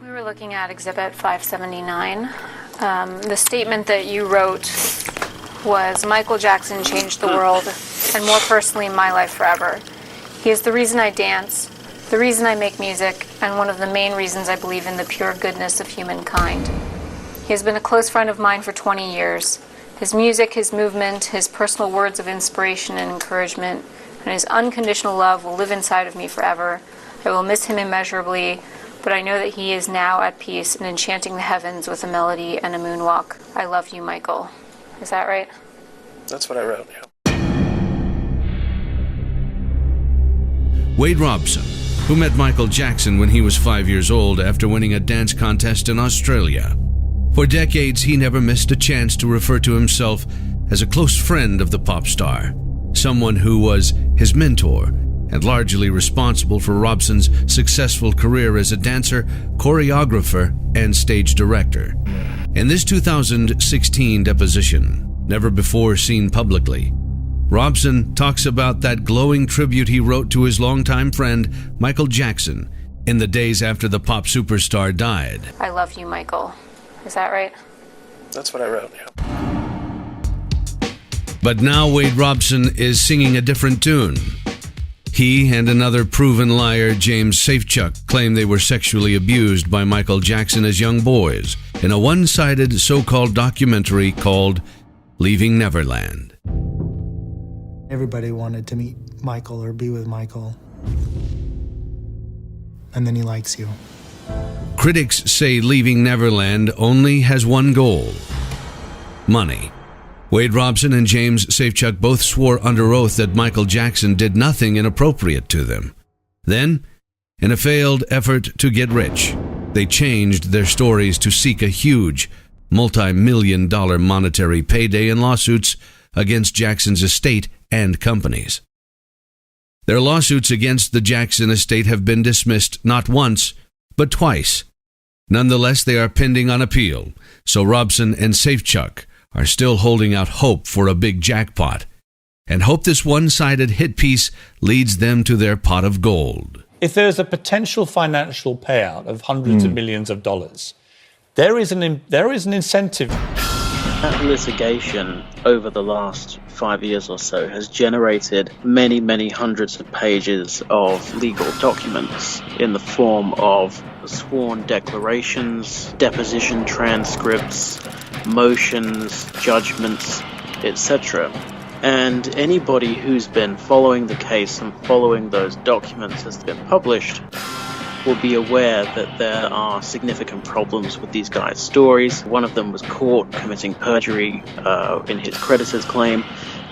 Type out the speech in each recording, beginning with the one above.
We were looking at Exhibit 579. The statement that you wrote was, Michael Jackson changed the world, and more personally, my life forever. He is the reason I dance, the reason I make music, and one of the main reasons I believe in the pure goodness of humankind. He has been a close friend of mine for 20 years. His music, his movement, his personal words of inspiration and encouragement, and his unconditional love will live inside of me forever. I will miss him immeasurably, but I know that he is now at peace and enchanting the heavens with a melody and a moonwalk. I love you, Michael. Is that right? That's what I wrote, yeah. Wade Robson, who met Michael Jackson when he was 5 years old after winning a dance contest in Australia. For decades, he never missed a chance to refer to himself as a close friend of the pop star, someone who was his mentor and largely responsible for Robson's successful career as a dancer, choreographer, and stage director. In this 2016 deposition, never before seen publicly, Robson talks about that glowing tribute he wrote to his longtime friend, Michael Jackson, in the days after the pop superstar died. I love you, Michael. Is that right? That's what I wrote, yeah. But now Wade Robson is singing a different tune. He and another proven liar, James Safechuck, claim they were sexually abused by Michael Jackson as young boys in a one-sided so-called documentary called Leaving Neverland. Everybody wanted to meet Michael or be with Michael. And then he likes you. Critics say Leaving Neverland only has one goal: money. Wade Robson and James Safechuck both swore under oath that Michael Jackson did nothing inappropriate to them. Then, in a failed effort to get rich, they changed their stories to seek a huge, multi-million-dollar monetary payday in lawsuits against Jackson's estate and companies. Their lawsuits against the Jackson estate have been dismissed not once, but twice. Nonetheless, they are pending on appeal, so Robson and Safechuck are still holding out hope for a big jackpot, and hope this one-sided hit piece leads them to their pot of gold. If there's a potential financial payout of hundreds of millions of dollars, there is an incentive. That litigation over the last 5 years or so has generated many, many hundreds of pages of legal documents in the form of sworn declarations, deposition transcripts, motions, judgments, etc. And anybody who's been following the case and following those documents as they've been published will be aware that there are significant problems with these guys' stories. One of them was caught committing perjury in his creditor's claim.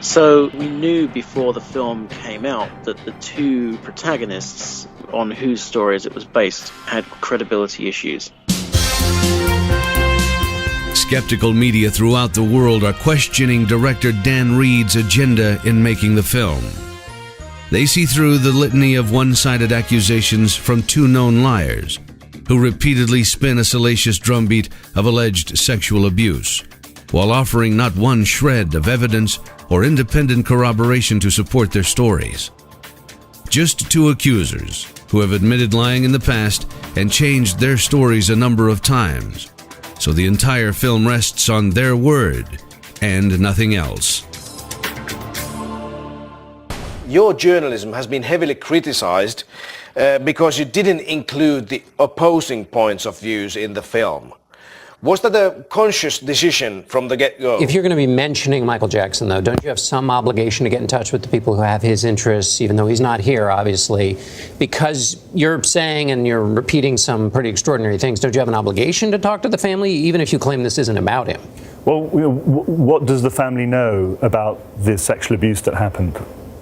So we knew before the film came out that the two protagonists on whose stories it was based had credibility issues. Skeptical media throughout the world are questioning director Dan Reed's agenda in making the film. They see through the litany of one-sided accusations from two known liars who repeatedly spin a salacious drumbeat of alleged sexual abuse, while offering not one shred of evidence or independent corroboration to support their stories. Just two accusers who have admitted lying in the past and changed their stories a number of times, so the entire film rests on their word and nothing else. Your journalism has been heavily criticized because you didn't include the opposing points of views in the film. Was that a conscious decision from the get-go? If you're going to be mentioning Michael Jackson, though, don't you have some obligation to get in touch with the people who have his interests, even though he's not here, obviously? Because you're saying and you're repeating some pretty extraordinary things, don't you have an obligation to talk to the family, even if you claim this isn't about him? Well, what does the family know about the sexual abuse that happened?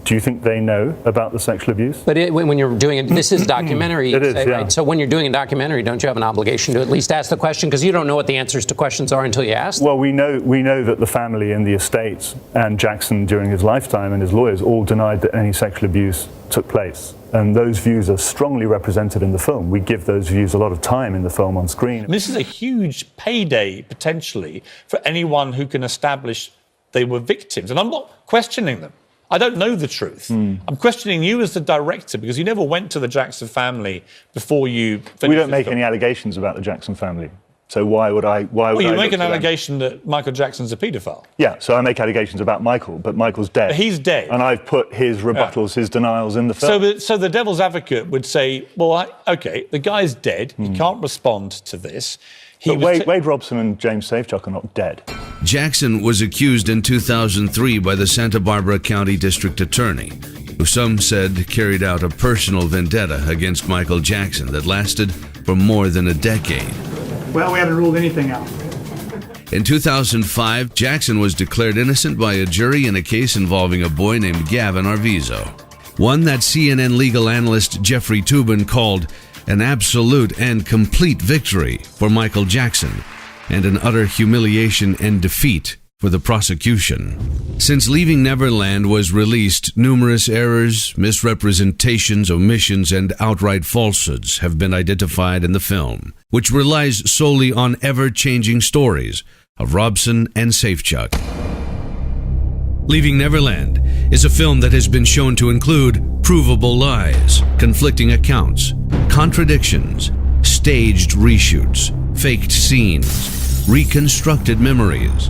Do you think they know about the sexual abuse? But when you're doing it, this is a documentary. It is, say, yeah. Right? So when you're doing a documentary, don't you have an obligation to at least ask the question? Because you don't know what the answers to questions are until you ask. Well, we know that the family and the estates and Jackson during his lifetime and his lawyers all denied that any sexual abuse took place. And those views are strongly represented in the film. We give those views a lot of time in the film on screen. This is a huge payday, potentially, for anyone who can establish they were victims. And I'm not questioning them. I don't know the truth. I'm questioning you as the director because you never went to the Jackson family before you finished. We don't make any allegations about the Jackson family. So why would I? Well, you make an allegation that Michael Jackson's a paedophile. Yeah, so I make allegations about Michael, but Michael's dead. But he's dead. And I've put his rebuttals, his denials in the film. So the devil's advocate would say, well, OK, the guy's dead. He can't respond to this. But Wade Robson and James Safechuck are not dead. Jackson was accused in 2003 by the Santa Barbara County District Attorney, who some said carried out a personal vendetta against Michael Jackson that lasted for more than a decade. Well, we haven't ruled anything out. In 2005, Jackson was declared innocent by a jury in a case involving a boy named Gavin Arvizo, one that CNN legal analyst Jeffrey Toobin called an absolute and complete victory for Michael Jackson and an utter humiliation and defeat for the prosecution. Since Leaving Neverland was released, numerous errors, misrepresentations, omissions, and outright falsehoods have been identified in the film, which relies solely on ever-changing stories of Robson and Safechuck. Leaving Neverland is a film that has been shown to include provable lies, conflicting accounts, contradictions, staged reshoots, faked scenes, reconstructed memories,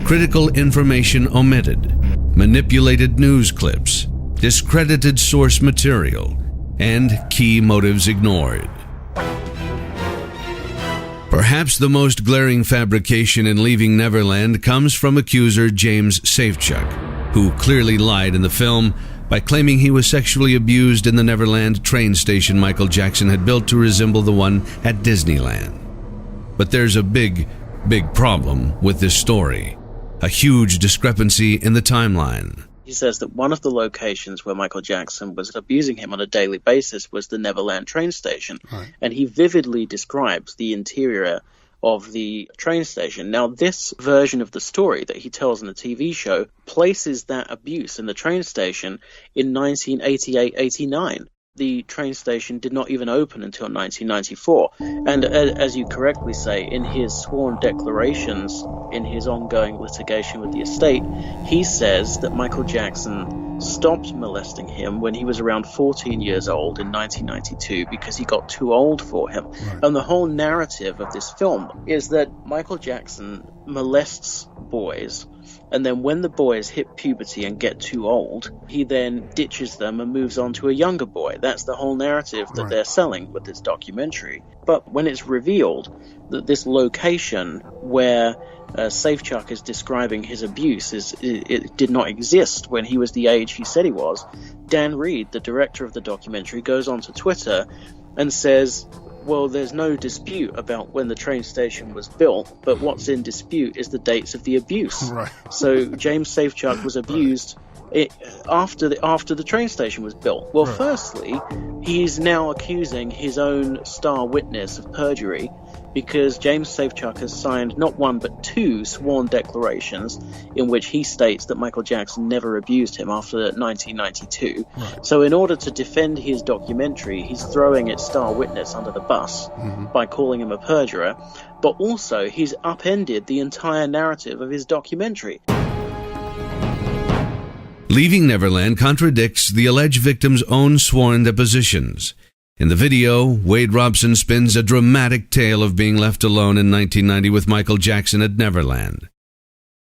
critical information omitted, manipulated news clips, discredited source material, and key motives ignored. Perhaps the most glaring fabrication in Leaving Neverland comes from accuser James Safechuck, who clearly lied in the film by claiming he was sexually abused in the Neverland train station Michael Jackson had built to resemble the one at Disneyland. But there's a big problem with this story. A huge discrepancy in the timeline. He says that one of the locations where Michael Jackson was abusing him on a daily basis was the Neverland train station. Right. And he vividly describes the interior of the train station. Now, this version of the story that he tells in the TV show places that abuse in the train station in 1988-89. The train station did not even open until 1994. And as you correctly say, in his sworn declarations, in his ongoing litigation with the estate, he says that Michael Jackson stopped molesting him when he was around 14 years old in 1992 because he got too old for him. Right. And the whole narrative of this film is that Michael Jackson molests boys, and then when the boys hit puberty and get too old, he then ditches them and moves on to a younger boy. That's the whole narrative that they're selling with this documentary. But when it's revealed that this location where Safechuck is describing his abuse it did not exist when he was the age he said he was, Dan Reed, the director of the documentary, goes onto Twitter and says, well, there's no dispute about when the train station was built, but what's in dispute is the dates of the abuse. Right. So James Safechuck was abused after the train station was built. Well, firstly, he's now accusing his own star witness of perjury because James Safechuck has signed not one but two sworn declarations in which he states that Michael Jackson never abused him after 1992. Right. So in order to defend his documentary, he's throwing its star witness under the bus by calling him a perjurer, but also he's upended the entire narrative of his documentary. Leaving Neverland contradicts the alleged victim's own sworn depositions. In the video, Wade Robson spins a dramatic tale of being left alone in 1990 with Michael Jackson at Neverland.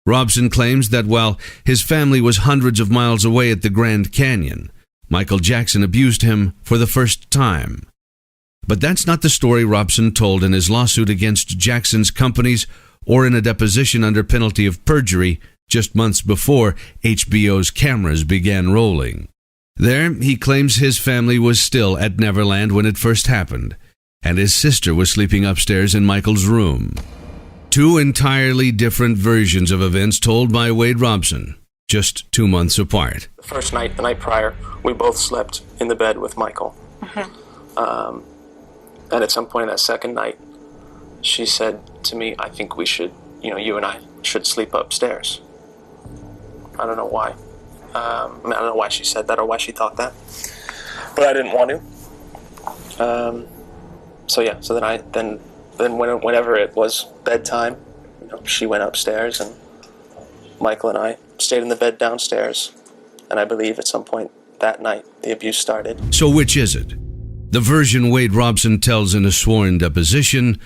Robson claims that while his family was hundreds of miles away at the Grand Canyon, Michael Jackson abused him for the first time. But that's not the story Robson told in his lawsuit against Jackson's companies or in a deposition under penalty of perjury just months before HBO's cameras began rolling. There, he claims his family was still at Neverland when it first happened, and his sister was sleeping upstairs in Michael's room. Two entirely different versions of events told by Wade Robson, just 2 months apart. The first night, the night prior, we both slept in the bed with Michael. And at some point in that second night, she said to me, I think we should, you and I should sleep upstairs. I don't know why. I don't know why she said that or why she thought that, but I didn't want to. So whenever it was bedtime, she went upstairs and Michael and I stayed in the bed downstairs And I believe at some point that night, the abuse started. So which is it? The version Wade Robson tells in a sworn deposition,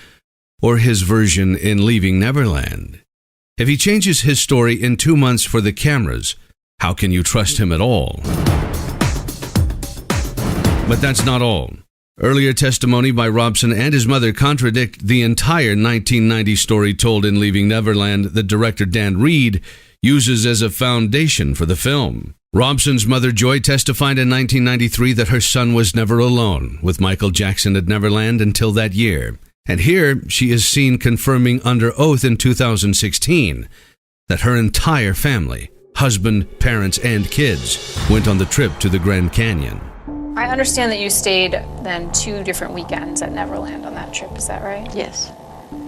or his version in Leaving Neverland? If he changes his story in 2 months for the cameras, how can you trust him at all? But that's not all. Earlier testimony by Robson and his mother contradict the entire 1990 story told in Leaving Neverland that director Dan Reed uses as a foundation for the film. Robson's mother, Joy, testified in 1993 that her son was never alone with Michael Jackson at Neverland until that year. And here she is seen confirming under oath in 2016 that her entire family, husband, parents, and kids, went on the trip to the Grand Canyon. I understand that you stayed then 2 different weekends at Neverland on that trip, is that right? Yes.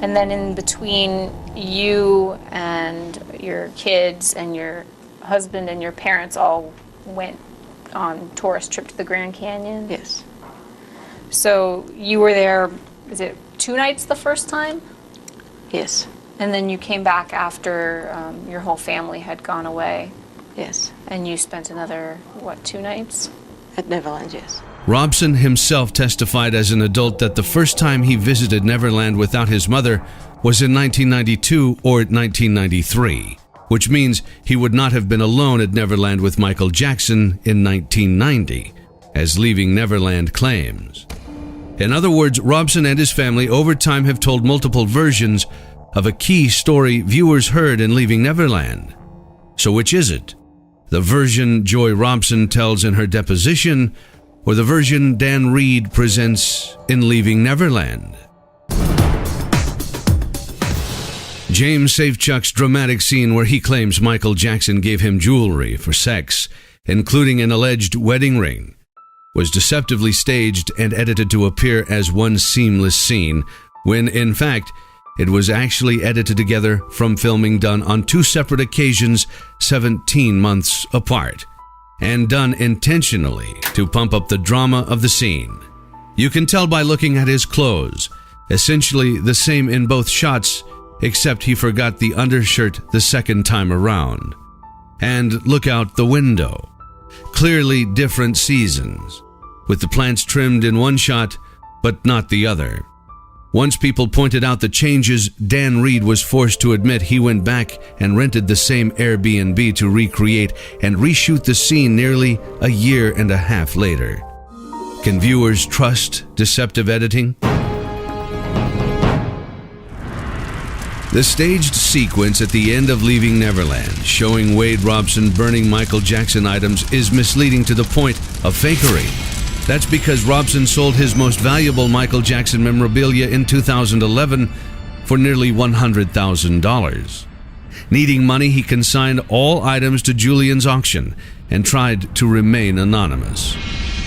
And then in between you and your kids and your husband and your parents all went on tourist trip to the Grand Canyon? Yes. So you were there, is it 2 nights the first time? Yes. And then you came back after your whole family had gone away? Yes. And you spent another, 2 nights? At Neverland, yes. Robson himself testified as an adult that the first time he visited Neverland without his mother was in 1992 or 1993, which means he would not have been alone at Neverland with Michael Jackson in 1990, as Leaving Neverland claims. In other words, Robson and his family over time have told multiple versions of a key story viewers heard in Leaving Neverland. So which is it? The version Joy Robson tells in her deposition, or the version Dan Reed presents in Leaving Neverland? James Safechuck's dramatic scene where he claims Michael Jackson gave him jewelry for sex, including an alleged wedding ring, was deceptively staged and edited to appear as one seamless scene, when in fact it was actually edited together from filming done on 2 separate occasions 17 months apart, and done intentionally to pump up the drama of the scene. You can tell by looking at his clothes, essentially the same in both shots, except he forgot the undershirt the second time around. And look out the window. Clearly different seasons, with the plants trimmed in one shot, but not the other. Once people pointed out the changes, Dan Reed was forced to admit he went back and rented the same Airbnb to recreate and reshoot the scene nearly a year and a half later. Can viewers trust deceptive editing? The staged sequence at the end of Leaving Neverland, showing Wade Robson burning Michael Jackson items, is misleading to the point of fakery. That's because Robson sold his most valuable Michael Jackson memorabilia in 2011 for nearly $100,000. Needing money, he consigned all items to Julian's auction and tried to remain anonymous.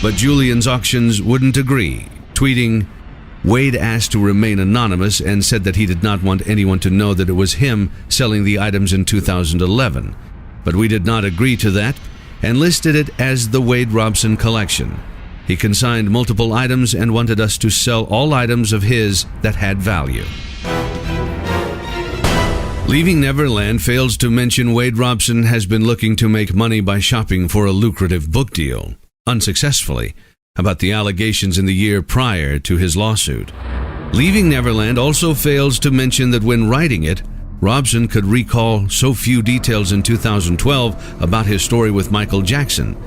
But Julian's auctions wouldn't agree, tweeting, Wade asked to remain anonymous and said that he did not want anyone to know that it was him selling the items in 2011. But we did not agree to that and listed it as the Wade Robson collection. He consigned multiple items and wanted us to sell all items of his that had value. Leaving Neverland fails to mention Wade Robson has been looking to make money by shopping for a lucrative book deal, unsuccessfully, about the allegations in the year prior to his lawsuit. Leaving Neverland also fails to mention that when writing it, Robson could recall so few details in 2012 about his story with Michael Jackson,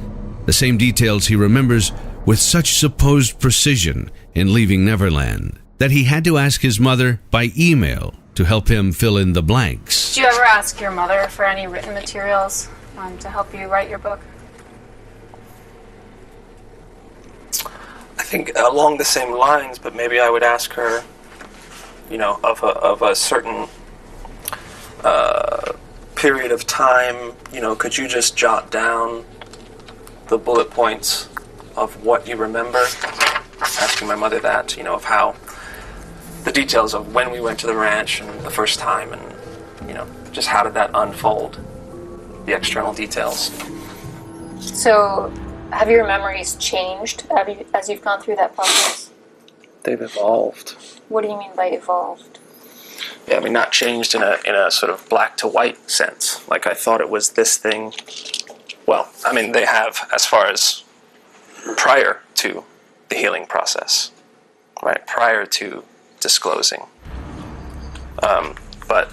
the same details he remembers with such supposed precision in Leaving Neverland, that he had to ask his mother by email to help him fill in the blanks. Did you ever ask your mother for any written materials to help you write your book? I think along the same lines, but maybe I would ask her, of a certain period of time, could you just jot down the bullet points of what you remember? Asking my mother that, of how the details of when we went to the ranch and the first time, and just how did that unfold, the external details. So have your memories changed as you've gone through that process? They've evolved. What do you mean by evolved? Yeah, not changed in a sort of black to white sense. Like I thought it was this thing Well, I mean, they have as far as prior to the healing process, right? Prior to disclosing. But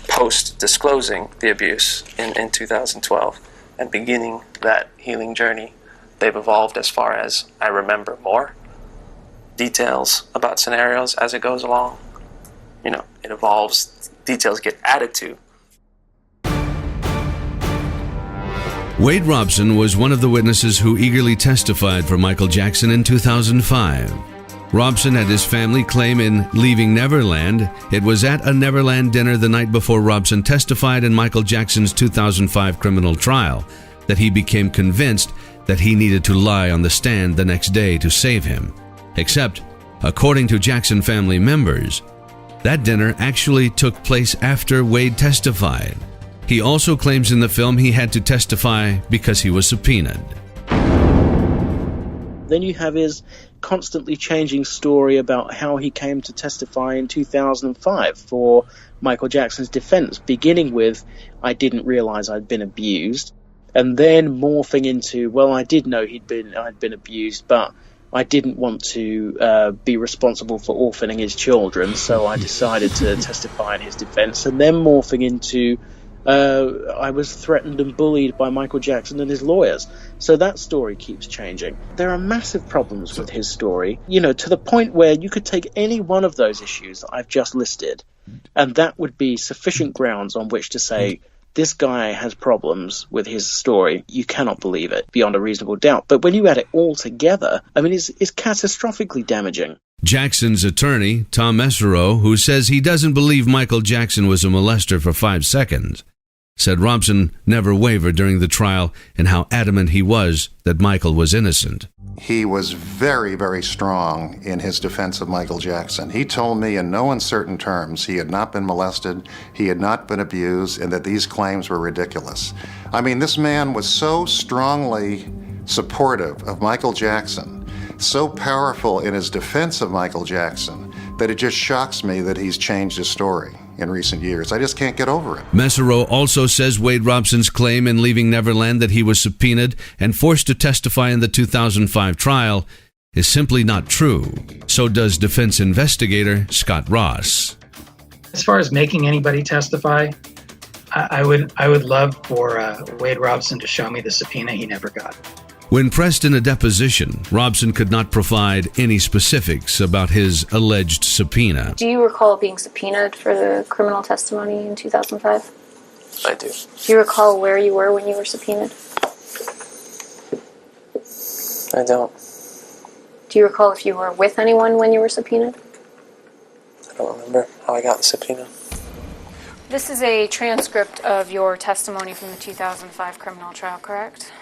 post-disclosing the abuse in 2012 and beginning that healing journey, they've evolved as far as I remember more details about scenarios as it goes along. You know, it evolves, details get added to. Wade Robson was one of the witnesses who eagerly testified for Michael Jackson in 2005. Robson had his family claim in Leaving Neverland it was at a Neverland dinner the night before Robson testified in Michael Jackson's 2005 criminal trial that he became convinced that he needed to lie on the stand the next day to save him. Except, according to Jackson family members, that dinner actually took place after Wade testified. He also claims in the film he had to testify because he was subpoenaed. Then you have his constantly changing story about how he came to testify in 2005 for Michael Jackson's defense, beginning with, I didn't realize I'd been abused, and then morphing into, well, I did know I'd been abused, but I didn't want to be responsible for orphaning his children, so I decided to testify in his defense, and then morphing into, I was threatened and bullied by Michael Jackson and his lawyers. So that story keeps changing. There are massive problems with his story, to the point where you could take any one of those issues that I've just listed, and that would be sufficient grounds on which to say, this guy has problems with his story. You cannot believe it beyond a reasonable doubt. But when you add it all together, I mean, it's catastrophically damaging. Jackson's attorney, Tom Mesereau, who says he doesn't believe Michael Jackson was a molester for 5 seconds, said Robson never wavered during the trial and how adamant he was that Michael was innocent. He was very, very strong in his defense of Michael Jackson. He told me in no uncertain terms he had not been molested, he had not been abused, and that these claims were ridiculous. I mean, this man was so strongly supportive of Michael Jackson, so powerful in his defense of Michael Jackson, that it just shocks me that he's changed his story in recent years. I just can't get over it. Mesereau also says Wade Robson's claim in Leaving Neverland that he was subpoenaed and forced to testify in the 2005 trial is simply not true. So does defense investigator Scott Ross. As far as making anybody testify, I would love for Wade Robson to show me the subpoena he never got. When pressed in a deposition, Robson could not provide any specifics about his alleged subpoena. Do you recall being subpoenaed for the criminal testimony in 2005? I do. Do you recall where you were when you were subpoenaed? I don't. Do you recall if you were with anyone when you were subpoenaed? I don't remember how I got the subpoena. This is a transcript of your testimony from the 2005 criminal trial, correct?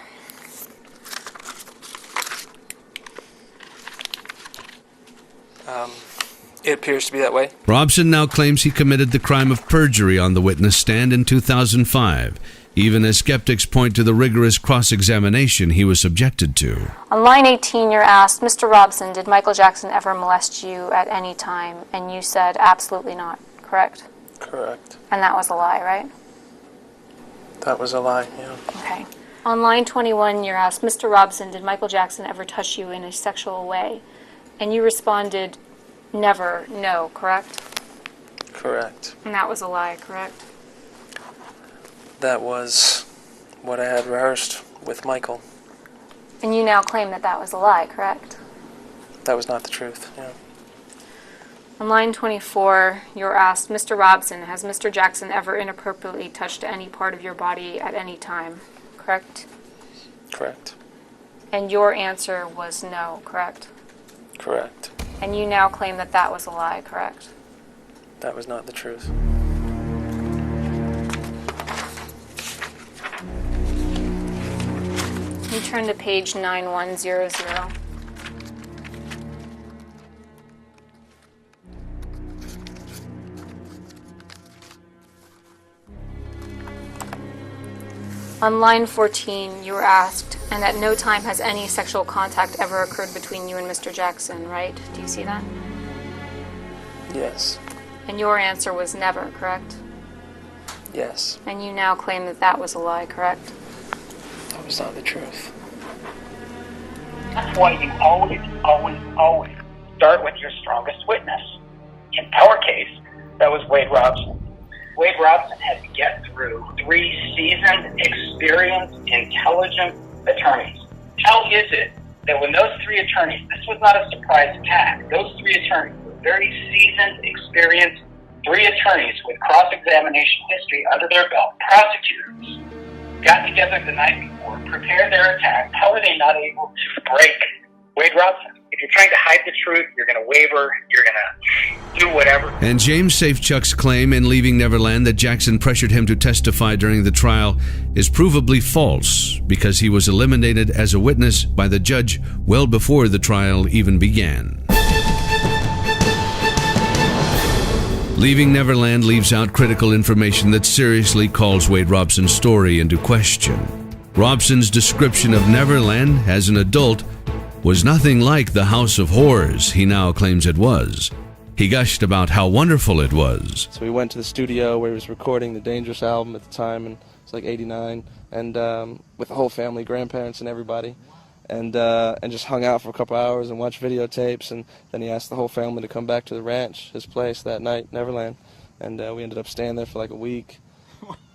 It appears to be that way. Robson now claims he committed the crime of perjury on the witness stand in 2005, even as skeptics point to the rigorous cross-examination he was subjected to. On line 18, you're asked, Mr. Robson, did Michael Jackson ever molest you at any time? And you said, absolutely not, correct? Correct. And that was a lie, right? That was a lie, yeah. Okay. On line 21, you're asked, Mr. Robson, did Michael Jackson ever touch you in a sexual way? And you responded, never, no, correct? Correct. And that was a lie, correct? That was what I had rehearsed with Michael. And you now claim that that was a lie, correct? That was not the truth, yeah. On line 24, you're asked, Mr. Robson, has Mr. Jackson ever inappropriately touched any part of your body at any time, correct? Correct. And your answer was no, correct? Correct. And you now claim that that was a lie, correct? That was not the truth. You turn to page 9100. On line 14, you were asked, and at no time has any sexual contact ever occurred between you and Mr. Jackson, right? Do you see that? Yes. And your answer was never, correct? Yes. And you now claim that that was a lie, correct? That was not the truth. That's why you always start with your strongest witness. In our case, that was Wade Robson. Wade Robson had to get through 3 seasoned, experienced, intelligent attorneys. How is it that when those 3 attorneys, this was not a surprise attack, those 3 attorneys were very seasoned, experienced, 3 attorneys with cross-examination history under their belt, prosecutors, got together the night before, prepared their attack. How are they not able to break Wade Robson? If you're trying to hide the truth, you're going to waver, you're going to do whatever. And James Safechuck's claim in Leaving Neverland that Jackson pressured him to testify during the trial is provably false because he was eliminated as a witness by the judge well before the trial even began. Leaving Neverland leaves out critical information that seriously calls Wade Robson's story into question. Robson's description of Neverland as an adult was nothing like the house of horrors he now claims it was. He gushed about how wonderful it was. So we went to the studio where he was recording the Dangerous album at the time, and it's like 89, and with the whole family, grandparents and everybody, and just hung out for a couple hours and watched videotapes, and then he asked the whole family to come back to the ranch, his place that night, Neverland, and we ended up staying there for like a week.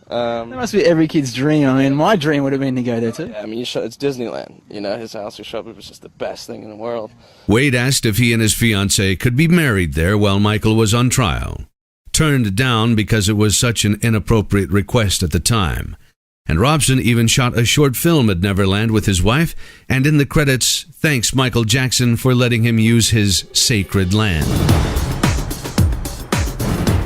That must be every kid's dream. I mean, my dream would have been to go there too. Yeah, I mean, it's Disneyland. You know, his house was just the best thing in the world. Wade asked if he and his fiancée could be married there while Michael was on trial. Turned down because it was such an inappropriate request at the time. And Robson even shot a short film at Neverland with his wife, and in the credits, thanks Michael Jackson for letting him use his sacred land.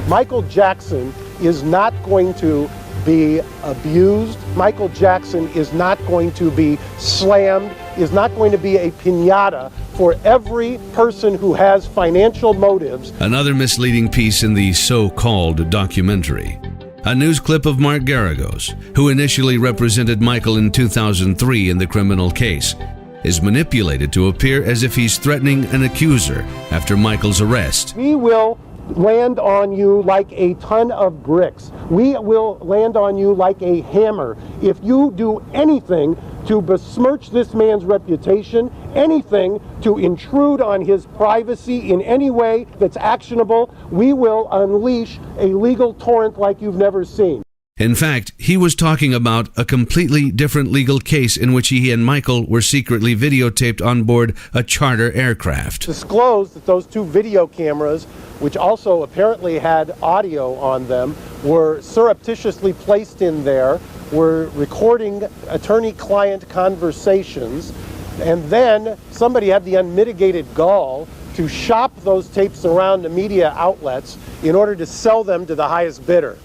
Michael Jackson is not going to be abused. Michael Jackson is not going to be slammed, is not going to be a piñata for every person who has financial motives. Another misleading piece in the so-called documentary. A news clip of Mark Garagos, who initially represented Michael in 2003 in the criminal case, is manipulated to appear as if he's threatening an accuser after Michael's arrest. We will land on you like a ton of bricks. We will land on you like a hammer. If you do anything to besmirch this man's reputation, anything to intrude on his privacy in any way that's actionable, we will unleash a legal torrent like you've never seen. In fact, he was talking about a completely different legal case in which he and Michael were secretly videotaped on board a charter aircraft. Disclosed that those 2 video cameras, which also apparently had audio on them, were surreptitiously placed in there, were recording attorney-client conversations, and then somebody had the unmitigated gall to shop those tapes around to media outlets in order to sell them to the highest bidder.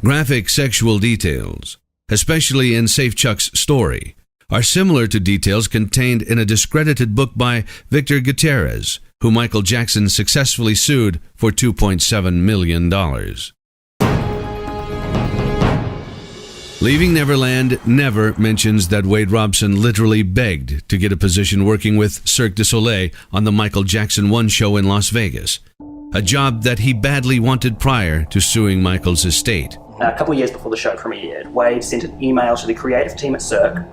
Graphic sexual details, especially in Safechuck's story, are similar to details contained in a discredited book by Victor Gutierrez, who Michael Jackson successfully sued for $2.7 million. Leaving Neverland never mentions that Wade Robson literally begged to get a position working with Cirque du Soleil on the Michael Jackson 1 show in Las Vegas, a job that he badly wanted prior to suing Michael's estate. A couple of years before the show premiered, Wade sent an email to the creative team at Cirque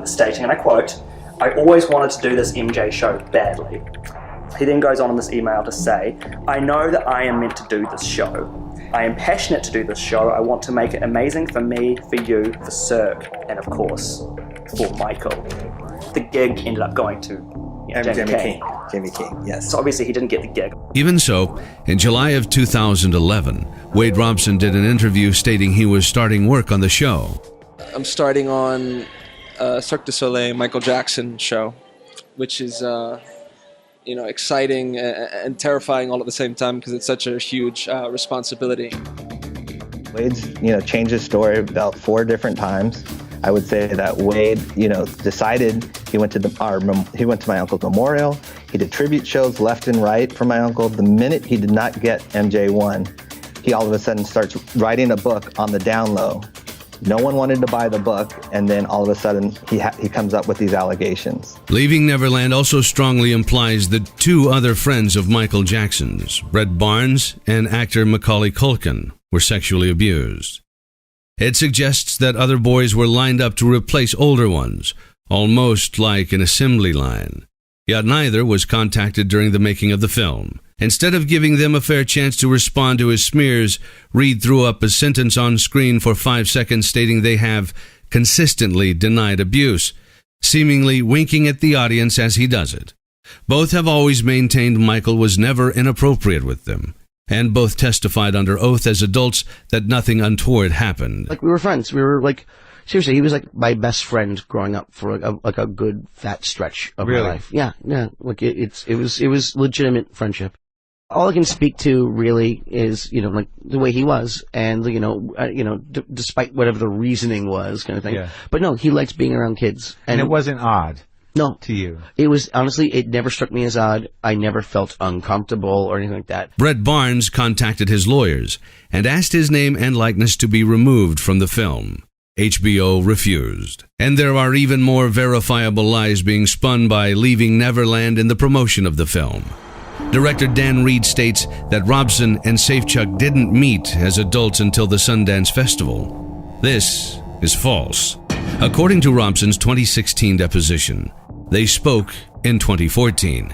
stating, and I quote, "I always wanted to do this MJ show badly." He then goes on in this email to say, "I know that I am meant to do this show. I am passionate to do this show. I want to make it amazing for me, for you, for Cirque, and of course, for Michael." The gig ended up going to Jimmy King, yes. So obviously he didn't get the gig. Even so, in July of 2011, Wade Robson did an interview stating he was starting work on the show. I'm starting on Cirque du Soleil Michael Jackson show, which is exciting and terrifying all at the same time because it's such a huge responsibility. Wade's changed his story about 4 different times. I would say that Wade, decided he went to my uncle's memorial. He did tribute shows left and right for my uncle. The minute he did not get MJ1, he all of a sudden starts writing a book on the down low. No one wanted to buy the book, and then all of a sudden he comes up with these allegations. Leaving Neverland also strongly implies that 2 other friends of Michael Jackson's, Brett Barnes and actor Macaulay Culkin, were sexually abused. It suggests that other boys were lined up to replace older ones, almost like an assembly line. Yet neither was contacted during the making of the film. Instead of giving them a fair chance to respond to his smears, Reed threw up a sentence on screen for 5 seconds stating they have consistently denied abuse, seemingly winking at the audience as he does it. Both have always maintained Michael was never inappropriate with them, and both testified under oath as adults that nothing untoward happened. Like, we were friends. We were like, seriously, he was like my best friend growing up for a good fat stretch of my life. Yeah. Like it was legitimate friendship. All I can speak to really is, like the way he was, and despite whatever the reasoning was, kind of thing. Yeah. But no, he liked being around kids, And it wasn't odd. No. To you. It was, honestly, it never struck me as odd. I never felt uncomfortable or anything like that. Brett Barnes contacted his lawyers and asked his name and likeness to be removed from the film. HBO refused. And there are even more verifiable lies being spun by Leaving Neverland in the promotion of the film. Director Dan Reed states that Robson and Safechuck didn't meet as adults until the Sundance Festival. This is false. According to Robson's 2016 deposition, they spoke in 2014,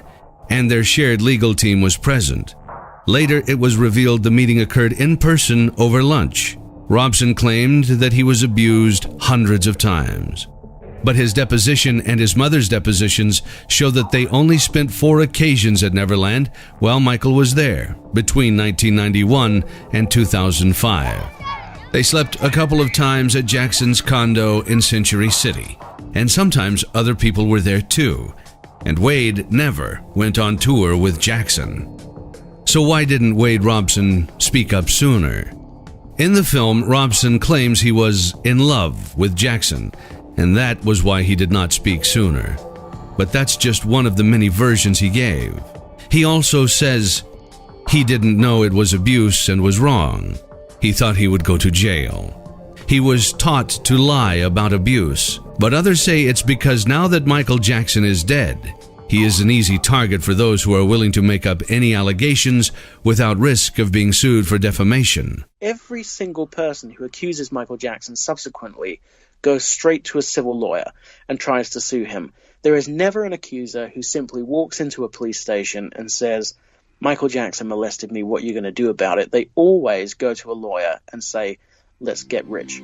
and their shared legal team was present. Later, it was revealed the meeting occurred in person over lunch. Robson claimed that he was abused hundreds of times. But his deposition and his mother's depositions show that they only spent 4 occasions at Neverland while Michael was there, between 1991 and 2005. They slept a couple of times at Jackson's condo in Century City, and sometimes other people were there too, and Wade never went on tour with Jackson. So why didn't Wade Robson speak up sooner? In the film, Robson claims he was in love with Jackson, and that was why he did not speak sooner. But that's just one of the many versions he gave. He also says he didn't know it was abuse and was wrong. He thought he would go to jail. He was taught to lie about abuse, but others say it's because now that Michael Jackson is dead, he is an easy target for those who are willing to make up any allegations without risk of being sued for defamation. Every single person who accuses Michael Jackson subsequently goes straight to a civil lawyer and tries to sue him. There is never an accuser who simply walks into a police station and says, Michael Jackson molested me, what are you going to do about it? They always go to a lawyer and say, let's get rich.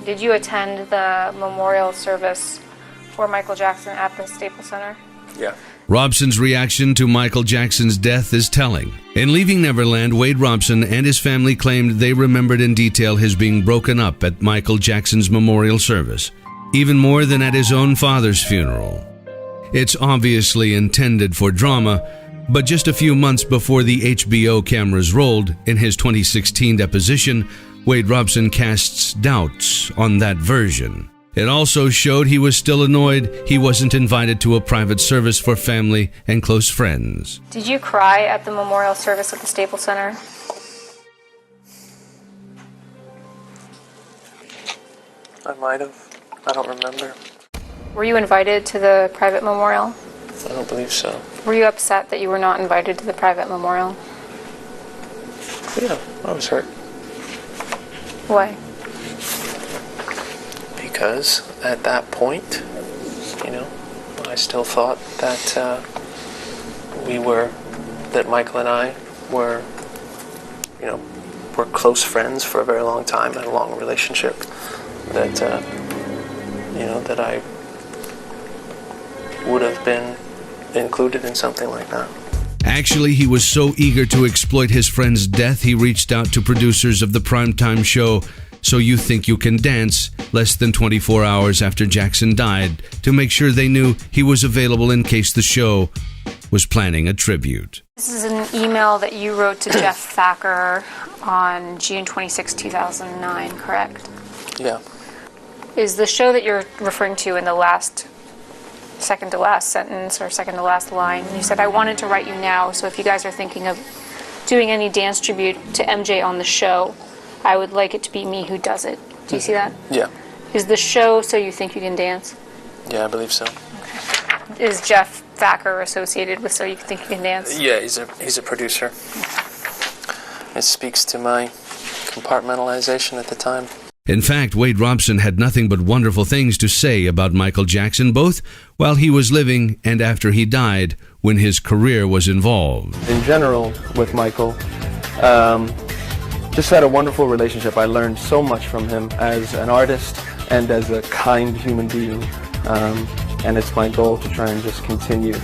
Did you attend the memorial service for Michael Jackson at the Staples Center? Yeah. Robson's reaction to Michael Jackson's death is telling. In Leaving Neverland, Wade Robson and his family claimed they remembered in detail his being broken up at Michael Jackson's memorial service, even more than at his own father's funeral. It's obviously intended for drama, but just a few months before the HBO cameras rolled, in his 2016 deposition, Wade Robson casts doubts on that version. It also showed he was still annoyed he wasn't invited to a private service for family and close friends. Did you cry at the memorial service at the Staples Center? I might have. I don't remember. Were you invited to the private memorial? I don't believe so. Were you upset that you were not invited to the private memorial? Yeah, I was hurt. Why? Because at that point, I still thought that that Michael and I were close friends for a very long time, had a long relationship, that that I would have been included in something like that. Actually, he was so eager to exploit his friend's death, he reached out to producers of the primetime show So You Think You Can Dance less than 24 hours after Jackson died to make sure they knew he was available in case the show was planning a tribute. This is an email that you wrote to Jeff Thacker on June 26, 2009, correct? Yeah. Is the show that you're referring to in the last second to last sentence or second to last line? You said, I wanted to write you now, so if you guys are thinking of doing any dance tribute to MJ on the show, I would like it to be me who does it. Do you see that? Yeah. Is the show So You Think You Can Dance? Yeah, I believe so. Okay. Is Jeff Thacker associated with So You Think You Can Dance? Yeah, he's a producer. It speaks to my compartmentalization at the time. In fact, Wade Robson had nothing but wonderful things to say about Michael Jackson, both while he was living and after he died, when his career was involved. In general, with Michael, just had a wonderful relationship. I learned so much from him as an artist and as a kind human being. And it's my goal to try and just continue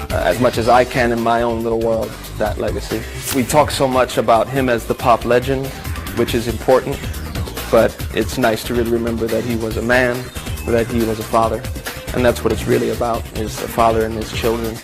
as much as I can in my own little world, that legacy. We talk so much about him as the pop legend, which is important, but it's nice to really remember that he was a man, that he was a father, and that's what it's really about, is a father and his children,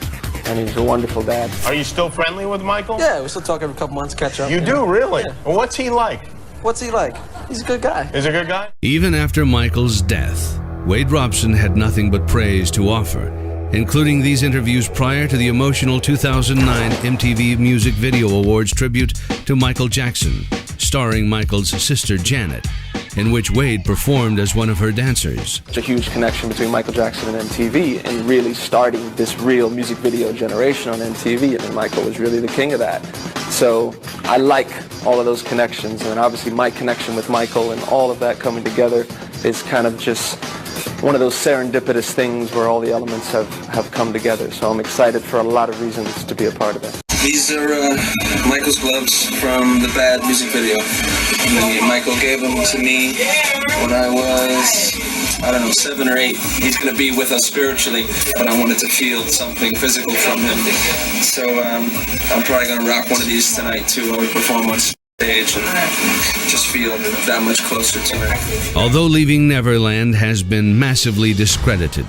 and he's a wonderful dad. Are you still friendly with Michael? Yeah, we still talk every couple months, catch up. You do, really? Yeah. Well, what's he like? What's he like? He's a good guy. Is he a good guy? Even after Michael's death, Wade Robson had nothing but praise to offer, including these interviews prior to the emotional 2009 MTV Music Video Awards tribute to Michael Jackson, starring Michael's sister Janet, in which Wade performed as one of her dancers. It's a huge connection between Michael Jackson and MTV and really starting this real music video generation on MTV. I mean, Michael was really the king of that. So I like all of those connections, and obviously my connection with Michael and all of that coming together is kind of just one of those serendipitous things where all the elements have come together. So I'm excited for a lot of reasons to be a part of it. These are Michael's gloves from the Bad music video. Michael gave them to me when I was, I don't know, 7 or 8. He's going to be with us spiritually, but I wanted to feel something physical from him. So I'm probably going to rock one of these tonight too when we perform on stage and just feel that much closer to him. Although Leaving Neverland has been massively discredited,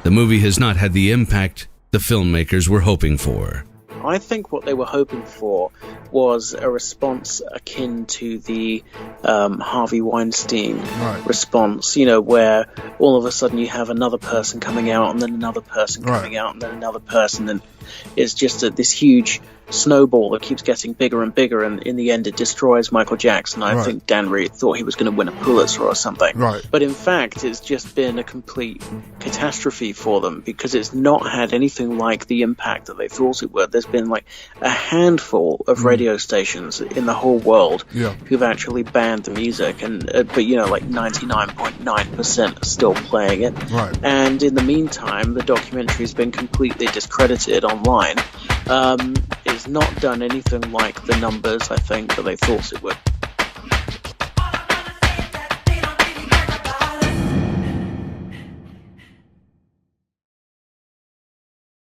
the movie has not had the impact the filmmakers were hoping for. I think what they were hoping for was a response akin to the Harvey Weinstein response, you know, where all of a sudden you have another person coming out and then another person coming out and then another person, and it's just this huge snowball that keeps getting bigger and bigger, and in the end it destroys Michael Jackson. I think Dan Reed thought he was going to win a Pulitzer or something. But in fact, it's just been a complete catastrophe for them because it's not had anything like the impact that they thought it would. There's been like a handful of radio stations in the whole world who've actually banned the music, and but you know, like 99.9% are still playing it. And in the meantime, the documentary's been completely discredited online. It's not done anything like the numbers I think that they thought it would.